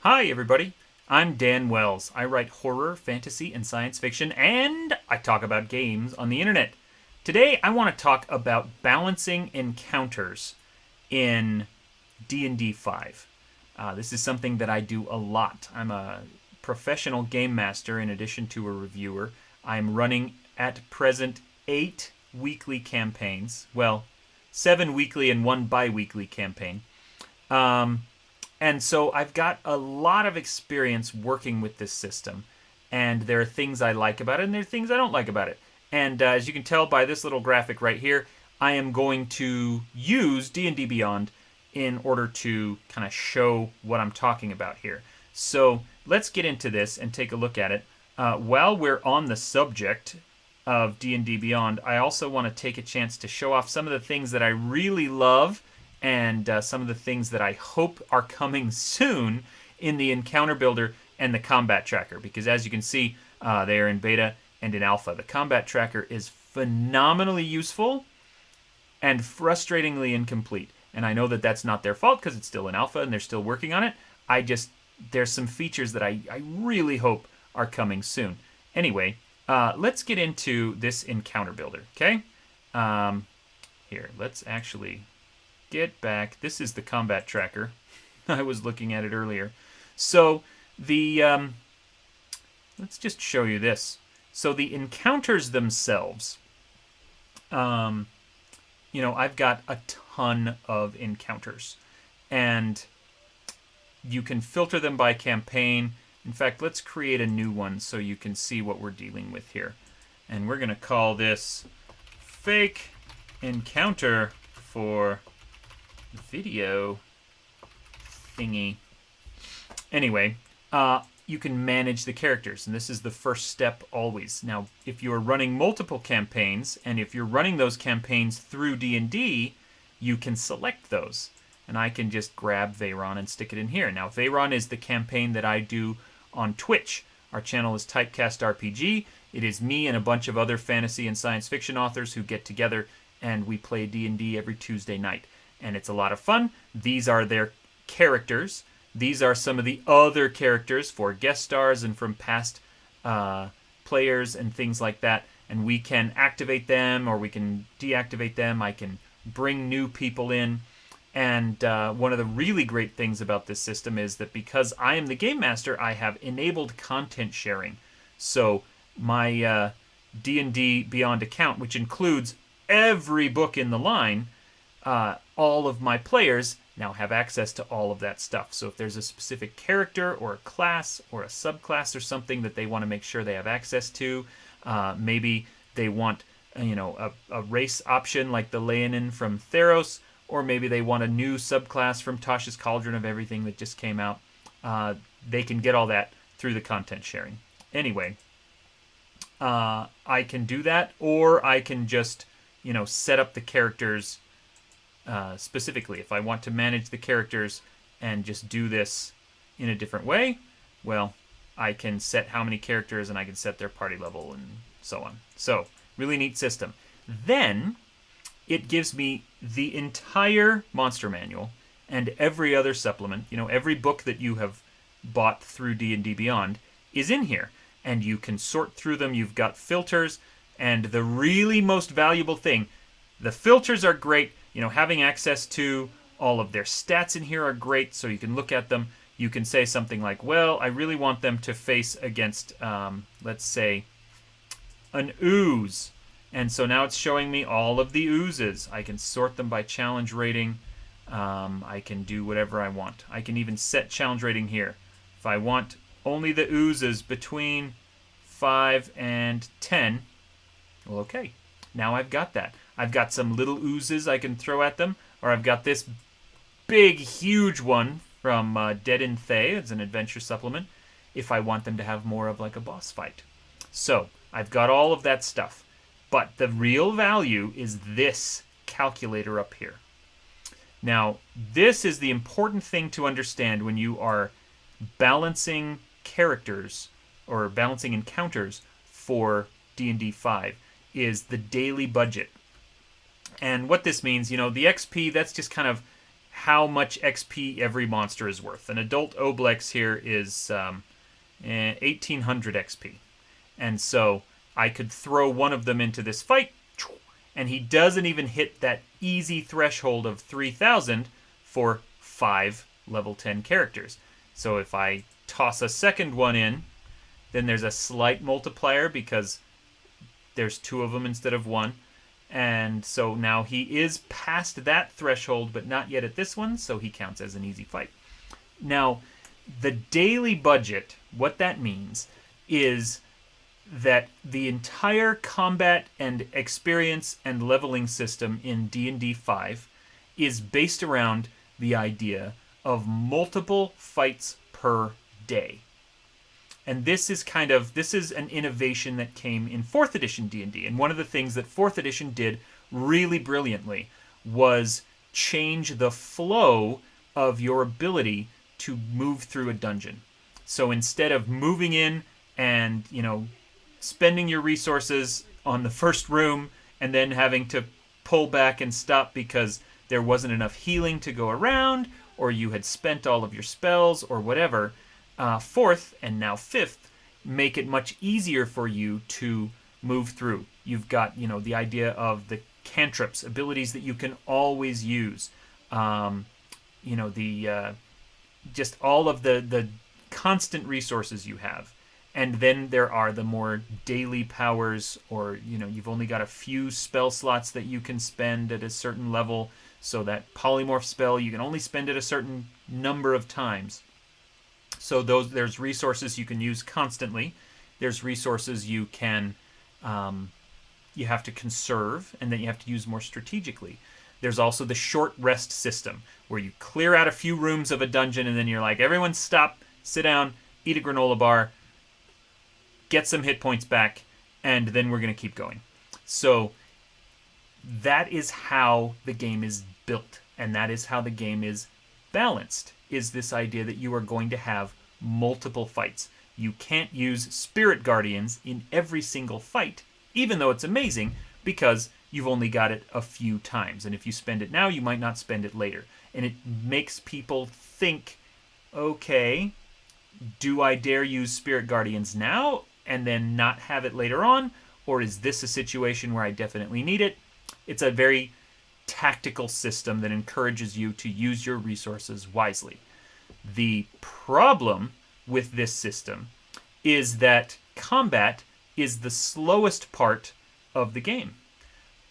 Hi, everybody. I'm Dan Wells. I write horror, fantasy, and science fiction, and I talk about games on the internet. Today, I want to talk about balancing encounters in D&D 5. This is something that I do a lot. I'm a professional game master in addition to a reviewer. I'm running at present 8 weekly campaigns. Well, 7 weekly and 1 bi weekly campaign. Um, and so I've got a lot of experience working with this system. And there are things I like about it, and there are things I don't like about it. And as you can tell by this little graphic right here, I am going to use D&D Beyond in order to kind of show what I'm talking about here. So let's get into this and take a look at it. While we're on the subject of D&D Beyond, I also want to take a chance to show off some of the things that I really love and some of the things that I hope are coming soon in the encounter builder and the combat tracker. Because as you can see, they are in beta and in alpha. The combat tracker is phenomenally useful and frustratingly incomplete. And I know that that's not their fault because it's still in alpha and they're still working on it. There's some features that I really hope are coming soon. Anyway, let's get into this encounter builder, okay? Here, let's actually get back. This is the combat tracker. I was looking at it earlier. So let's just show you this. So the encounters themselves, I've got a ton of encounters, and you can filter them by campaign. In fact, let's create a new one so you can see what we're dealing with here. And we're going to call this fake encounter for video thingy. Anyway, you can manage the characters, and this is the first step always. Now, if you're running multiple campaigns, and if you're running those campaigns through D&D, you can select those. And I can just grab Veyron and stick it in here. Now, Veyron is the campaign that I do on Twitch. Our channel is Typecast RPG. It is me and a bunch of other fantasy and science fiction authors who get together and we play D&D every Tuesday night. And it's a lot of fun. These are their characters. These are some of the other characters for guest stars and from past players and things like that. And we can activate them or we can deactivate them. I can bring new people in. And one of the really great things about this system is that because I am the game master, I have enabled content sharing. So my D&D Beyond account, which includes every book in the line, all of my players now have access to all of that stuff. So if there's a specific character or a class or a subclass or something that they want to make sure they have access to, maybe they want a race option like the Leonin from Theros, or maybe they want a new subclass from Tasha's Cauldron of Everything that just came out. They can get all that through the content sharing. Anyway, I can do that, or I can just set up the characters specifically. If I want to manage the characters and just do this in a different way, well, I can set how many characters and I can set their party level and so on. So, really neat system. Then, it gives me the entire monster manual and every other supplement. Every book that you have bought through D&D Beyond is in here. And you can sort through them. You've got filters. And the really most valuable thing, the filters are great. Having access to all of their stats in here are great, so you can look at them. You can say something like, well, I really want them to face against, let's say, an ooze. And so now it's showing me all of the oozes. I can sort them by challenge rating. I can do whatever I want. I can even set challenge rating here. If I want only the oozes between 5 and 10, well, okay. Now I've got that. I've got some little oozes I can throw at them, or I've got this big, huge one from Dead in Thay. It's an adventure supplement, if I want them to have more of like a boss fight. So, I've got all of that stuff. But the real value is this calculator up here. Now, this is the important thing to understand when you are balancing characters or balancing encounters for D&D 5 is the daily budget. And what this means, the XP, that's just kind of how much XP every monster is worth. An adult Obleks here is 1800 XP. And so I could throw one of them into this fight, and he doesn't even hit that easy threshold of 3000 for 5 level 10 characters. So if I toss a second one in, then there's a slight multiplier because there's 2 of them instead of 1. And so now he is past that threshold, but not yet at this one, so he counts as an easy fight. Now, the daily budget, what that means is that the entire combat and experience and leveling system in D&D 5 is based around the idea of multiple fights per day. And this is an innovation that came in 4th edition D&D. And one of the things that 4th edition did really brilliantly was change the flow of your ability to move through a dungeon. So instead of moving in and, spending your resources on the first room and then having to pull back and stop because there wasn't enough healing to go around, or you had spent all of your spells or whatever, 4th and now 5th make it much easier for you to move through. You've got, the idea of the cantrips, abilities that you can always use. Just all of the constant resources you have. And then there are the more daily powers, or, you've only got a few spell slots that you can spend at a certain level. So that polymorph spell, you can only spend it a certain number of times. So there's resources you can use constantly. There's resources you can, you have to conserve, and then you have to use more strategically. There's also the short rest system, where you clear out a few rooms of a dungeon, and then you're like, everyone stop, sit down, eat a granola bar, get some hit points back, and then we're going to keep going. So that is how the game is built, and that is how the game is balanced, is this idea that you are going to have multiple fights. You can't use Spirit Guardians in every single fight, even though it's amazing, because you've only got it a few times. And if you spend it now, you might not spend it later. And it makes people think, okay, do I dare use Spirit Guardians now and then not have it later on? Or is this a situation where I definitely need it? It's a very tactical system that encourages you to use your resources wisely. The problem with this system is that combat is the slowest part of the game.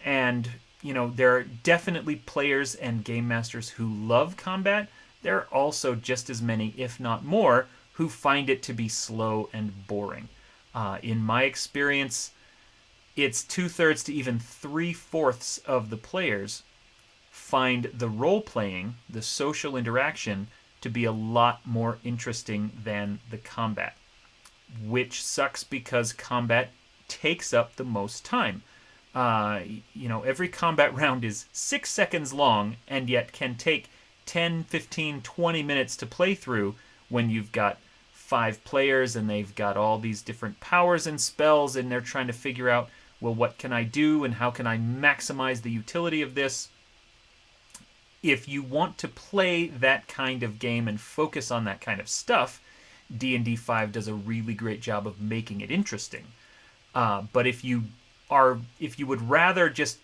And, there are definitely players and game masters who love combat. There are also just as many, if not more, who find it to be slow and boring. In my experience, it's 2/3 to even 3/4 of the players find the role-playing, the social interaction, to be a lot more interesting than the combat, which sucks because combat takes up the most time. Every combat round is 6 seconds long, and yet can take 10, 15, 20 minutes to play through when you've got 5 players and they've got all these different powers and spells, and they're trying to figure out, well, what can I do and how can I maximize the utility of this? If you want to play that kind of game and focus on that kind of stuff, D&D 5 does a really great job of making it interesting. But if you would rather just,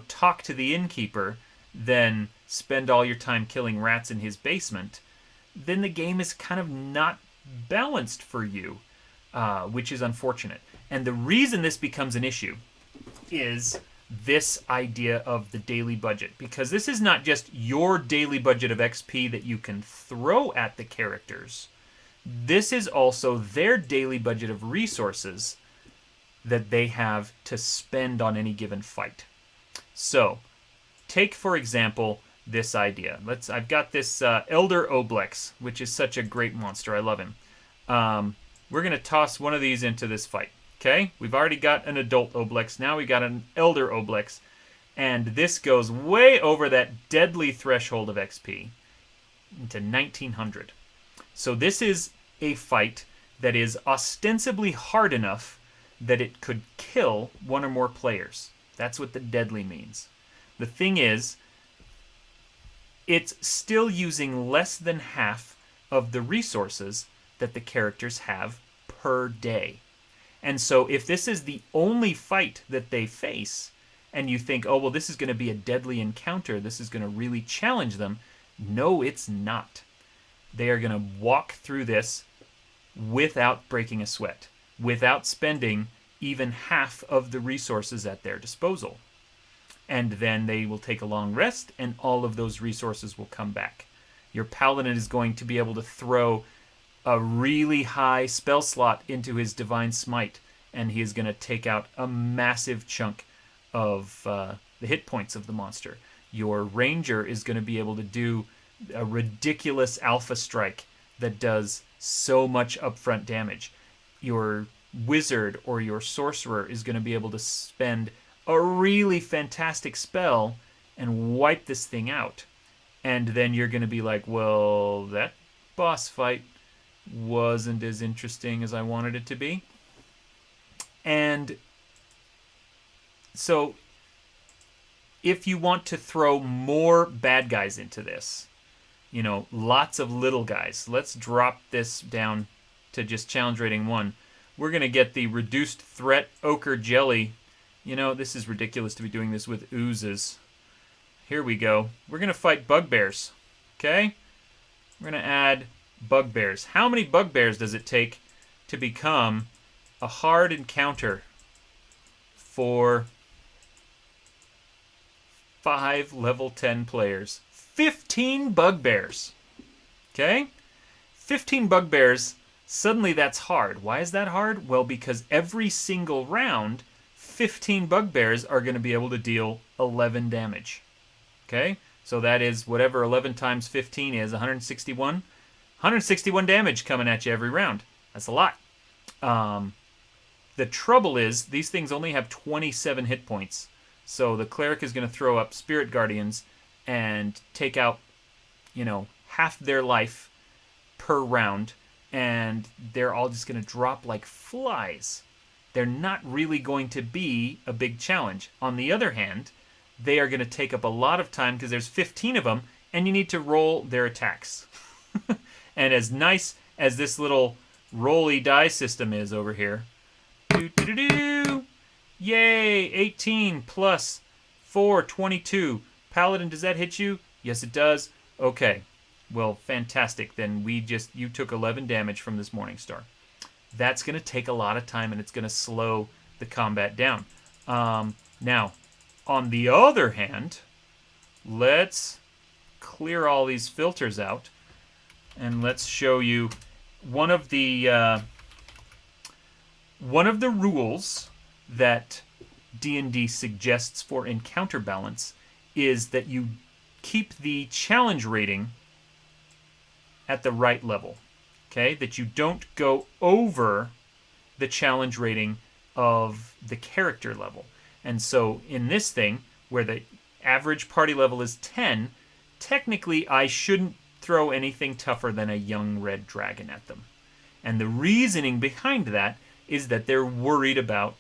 talk to the innkeeper than spend all your time killing rats in his basement, then the game is kind of not balanced for you, which is unfortunate. And the reason this becomes an issue is this idea of the daily budget, because this is not just your daily budget of XP that you can throw at the characters. This is also their daily budget of resources that they have to spend on any given fight. So, take for example this idea. I've got this Elder Obleks, which is such a great monster. I love him. We're going to toss one of these into this fight. Okay, we've already got an adult Obleks. Now we got an Elder Obleks. And this goes way over that deadly threshold of XP into 1900. So this is a fight that is ostensibly hard enough that it could kill one or more players. That's what the deadly means. The thing is, it's still using less than half of the resources that the characters have per day. And so if this is the only fight that they face, and you think, oh, well, this is going to be a deadly encounter, this is going to really challenge them, no, it's not. They are going to walk through this without breaking a sweat, without spending even half of the resources at their disposal. And then they will take a long rest, and all of those resources will come back. Your paladin is going to be able to throw a really high spell slot into his divine smite, and he is going to take out a massive chunk of the hit points of the monster. Your ranger is going to be able to do a ridiculous alpha strike that does so much upfront damage. Your wizard or your sorcerer is going to be able to spend a really fantastic spell and wipe this thing out. And then you're going to be like, well, that boss fight wasn't as interesting as I wanted it to be. And so if you want to throw more bad guys into this, you know, lots of little guys. Let's drop this down to just challenge rating 1. We're going to get the reduced threat ochre jelly. You know, this is ridiculous to be doing this with oozes. Here we go. We're going to fight bugbears. Okay? We're going to add bugbears. How many bugbears does it take to become a hard encounter for 5 level 10 players? 15 bugbears. Okay? 15 bugbears, suddenly that's hard. Why is that hard? Well, because every single round, 15 bugbears are going to be able to deal 11 damage. Okay? So that is whatever 11 times 15 is, 161. 161 damage coming at you every round. That's a lot. The trouble is, these things only have 27 hit points. So the cleric is going to throw up Spirit Guardians and take out, you know, half their life per round, and they're all just going to drop like flies. They're not really going to be a big challenge. On the other hand, they are going to take up a lot of time because there's 15 of them, and you need to roll their attacks. And as nice as this little rolly die system is over here, yay, 18 plus 4, 22. Paladin, does that hit you? Yes, it does. Okay. Well, fantastic. Then you took 11 damage from this Morning Star. That's going to take a lot of time, and it's going to slow the combat down. Now, on the other hand, let's clear all these filters out, and let's show you one of the rules that D&D suggests for encounter balance is that you keep the challenge rating at the right level. Okay? That you don't go over the challenge rating of the character level. And so in this thing, where the average party level is 10, technically I shouldn't throw anything tougher than a young red dragon at them. And the reasoning behind that is that they're worried about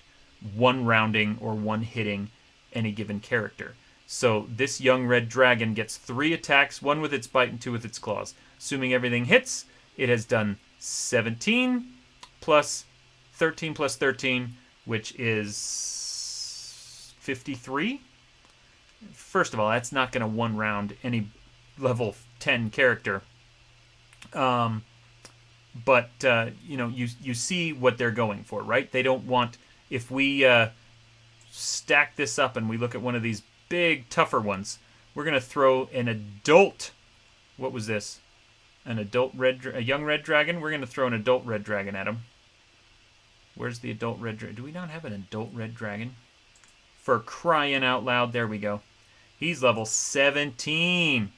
one rounding or one hitting any given character. So this young red dragon gets 3 attacks, 1 with its bite and 2 with its claws. Assuming everything hits, it has done 17 plus 13 plus 13, which is 53. First of all, that's not going to one round any level 10 character. But you see what they're going for, right? They don't want, if we stack this up and we look at one of these big, tougher ones, we're going to throw an adult, what was this? A young red dragon? We're going to throw an adult red dragon at him. Where's the adult red dragon? Do we not have an adult red dragon? For crying out loud, there we go. He's level 17.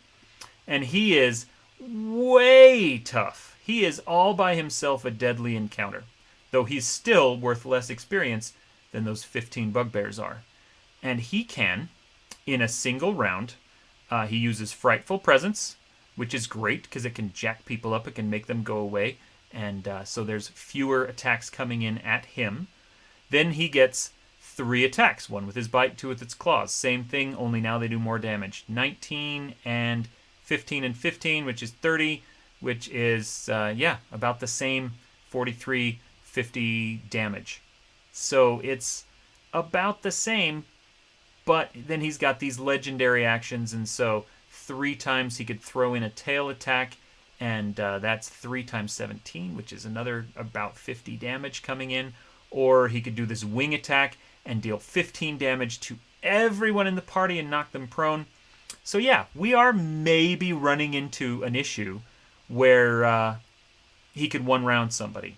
And he is way tough. He is all by himself a deadly encounter, though he's still worth less experience than those 15 bugbears are. And he can, in a single round, he uses Frightful Presence, which is great because it can jack people up, it can make them go away, and so there's fewer attacks coming in at him. Then he gets 3 attacks, 1 with his bite, 2 with its claws. Same thing, only now they do more damage. 19 and 15 and 15, which is 30, which is, yeah, about the same 43, 50 damage. So it's about the same, but then he's got these legendary actions, and so 3 times he could throw in a tail attack, and that's 3 times 17, which is another about 50 damage coming in. Or he could do this wing attack and deal 15 damage to everyone in the party and knock them prone. So yeah, we are maybe running into an issue where he could one-round somebody.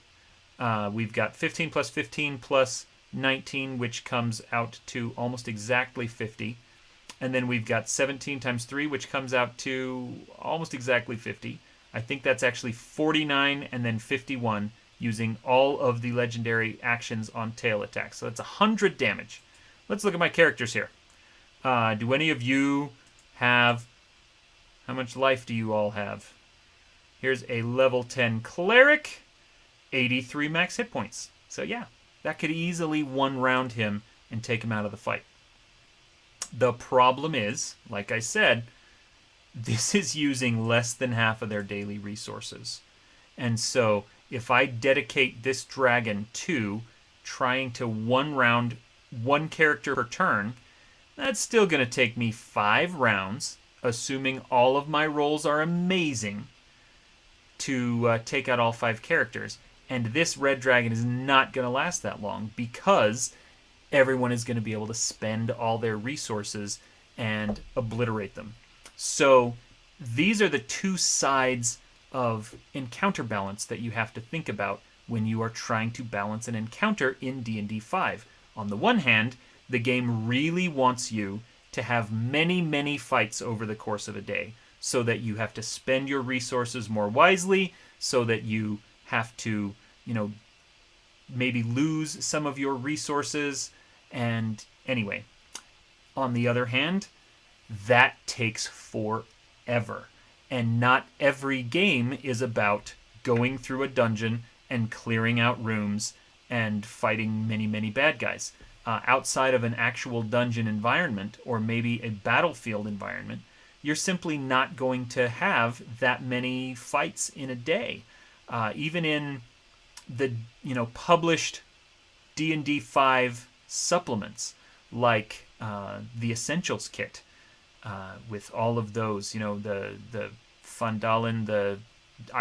We've got 15 plus 15 plus 19, which comes out to almost exactly 50. And then we've got 17 times 3, which comes out to almost exactly 50. I think that's actually 49 and then 51, using all of the legendary actions on tail attacks. So that's 100 damage. Let's look at my characters here. Do any of you have... How much life do you all have? Here's a level 10 cleric, 83 max hit points. So yeah, that could easily one-round him and take him out of the fight. The problem is, like I said, this is using less than half of their daily resources. And so if I dedicate this dragon to trying to one-round one character per turn, that's still going to take me 5 rounds, assuming all of my rolls are amazing, to take out all 5 characters. And this red dragon is not going to last that long because everyone is going to be able to spend all their resources and obliterate them. So these are the two sides of encounter balance that you have to think about when you are trying to balance an encounter in D&D 5. On the one hand, the game really wants you to have many, many fights over the course of a day, so that you have to spend your resources more wisely, so that you have to, maybe lose some of your resources. And anyway, on the other hand, that takes forever. And not every game is about going through a dungeon and clearing out rooms and fighting many, many bad guys. Outside of an actual dungeon environment, or maybe a battlefield environment, you're simply not going to have that many fights in a day. Even in the published D&D 5 supplements, like the Essentials kit, with all of those, the Fandalin, the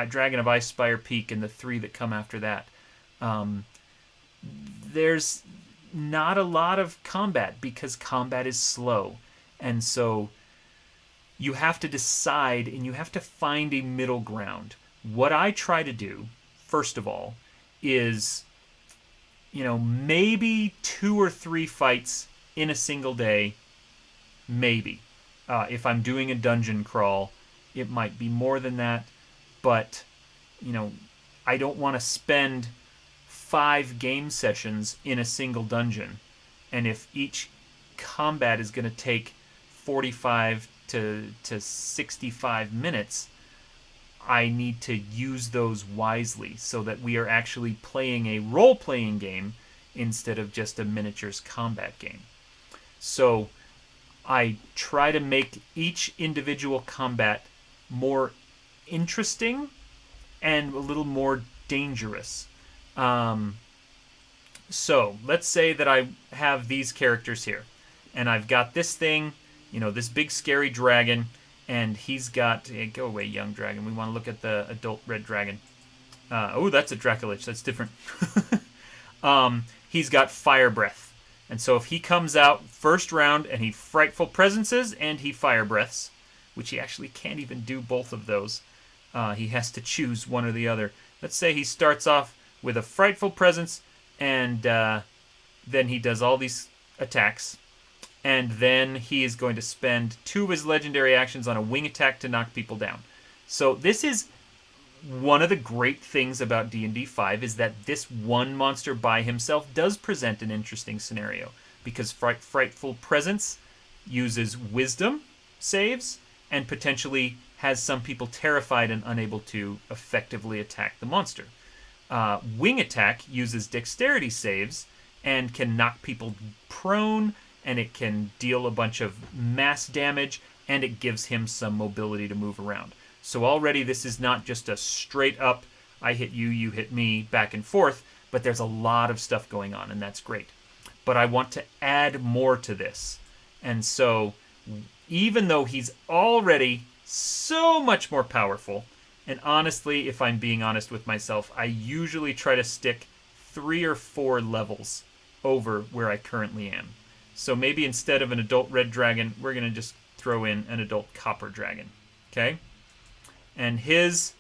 Dragon of Ice Spire Peak, and the 3 that come after that. There's not a lot of combat because combat is slow. And so you have to decide, and you have to find a middle ground. What I try to do, first of all, is, maybe 2 or 3 fights in a single day, maybe. If I'm doing a dungeon crawl, it might be more than that, but, I don't want to spend 5 game sessions in a single dungeon. And if each combat is going to take 45 to 65 minutes, I need to use those wisely so that we are actually playing a role-playing game instead of just a miniatures combat game. So I try to make each individual combat more interesting and a little more dangerous. So let's say that I have these characters here, and I've got this thing, this big scary dragon, and he's got... go away, young dragon. We want to look at the adult red dragon. Oh, that's a Dracolich. That's different. He's got fire breath. And so if he comes out first round and he frightful presences and he fire breaths, which he actually can't even do both of those, he has to choose one or the other. Let's say he starts off with a frightful presence, and then he does all these attacks. And then he is going to spend 2 of his legendary actions on a wing attack to knock people down. So this is one of the great things about D&D 5, is that this one monster by himself does present an interesting scenario, because Frightful Presence uses wisdom saves and potentially has some people terrified and unable to effectively attack the monster. Wing attack uses dexterity saves and can knock people prone, and it can deal a bunch of mass damage, and it gives him some mobility to move around. So already this is not just a straight up, I hit you, you hit me, back and forth, but there's a lot of stuff going on, and that's great. But I want to add more to this. And so even though he's already so much more powerful, and honestly, if I'm being honest with myself, I usually try to stick 3 or 4 levels over where I currently am. So maybe instead of an adult red dragon, we're going to just throw in an adult copper dragon. Okay? And his,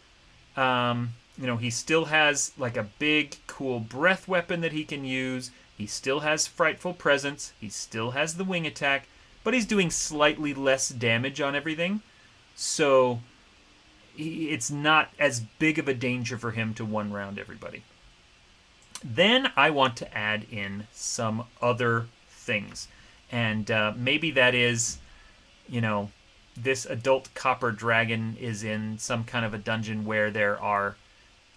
he still has like a big, cool breath weapon that he can use. He still has Frightful Presence. He still has the wing attack. But he's doing slightly less damage on everything. So it's not as big of a danger for him to one-round everybody. Then I want to add in some other things. And maybe that is, this adult copper dragon is in some kind of a dungeon where there are,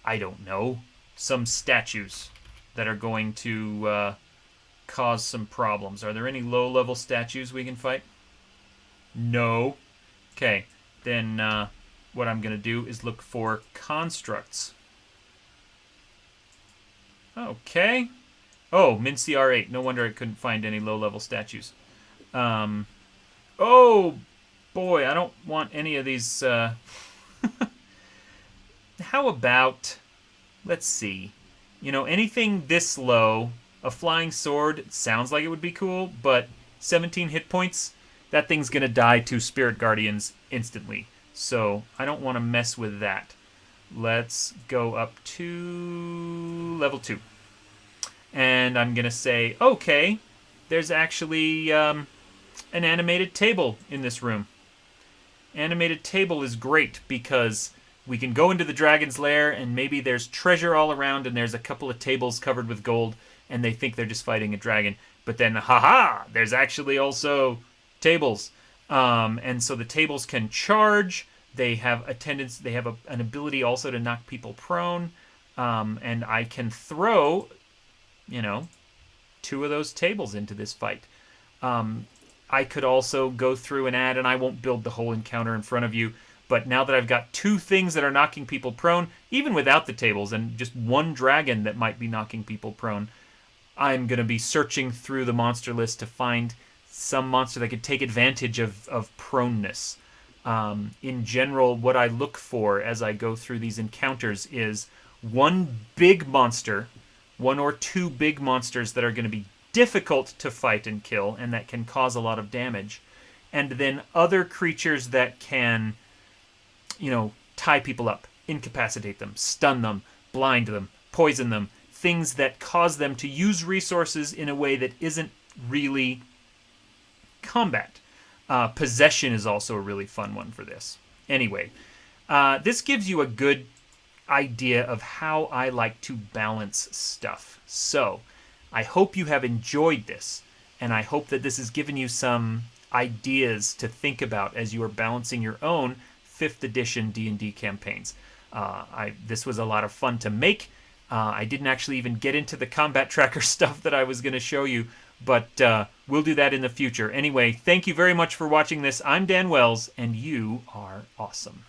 I don't know, some statues that are going to cause some problems. Are there any low-level statues we can fight? No. Okay, then what I'm going to do is look for constructs. Okay. Oh, Mincy R8. No wonder I couldn't find any low-level statues. Oh, boy, I don't want any of these. How about, let's see, anything this low, a flying sword sounds like it would be cool, but 17 hit points, that thing's going to die to Spirit Guardians instantly. So I don't want to mess with that. Let's go up to level 2. And I'm going to say, okay, there's actually an animated table in this room. Animated table is great because we can go into the dragon's lair and maybe there's treasure all around and there's a couple of tables covered with gold and they think they're just fighting a dragon. But then, haha, there's actually also tables. And so the tables can charge. They have a tendency, they have an ability also to knock people prone. And I can throw, 2 of those tables into this fight. I could also go through and add, and I won't build the whole encounter in front of you, but now that I've got 2 things that are knocking people prone, even without the tables, and just 1 dragon that might be knocking people prone, I'm going to be searching through the monster list to find some monster that could take advantage of proneness. In general, what I look for as I go through these encounters is 1 big monster, 1 or 2 big monsters that are going to be difficult to fight and kill and that can cause a lot of damage, and then other creatures that can, tie people up, incapacitate them, stun them, blind them, poison them, things that cause them to use resources in a way that isn't really combat. Possession is also a really fun one for this. Anyway, this gives you a good idea of how I like to balance stuff. So, I hope you have enjoyed this, and I hope that this has given you some ideas to think about as you are balancing your own 5th edition D&D campaigns. This was a lot of fun to make. I didn't actually even get into the combat tracker stuff that I was going to show you, but we'll do that in the future. Anyway, thank you very much for watching this. I'm Dan Wells, and you are awesome.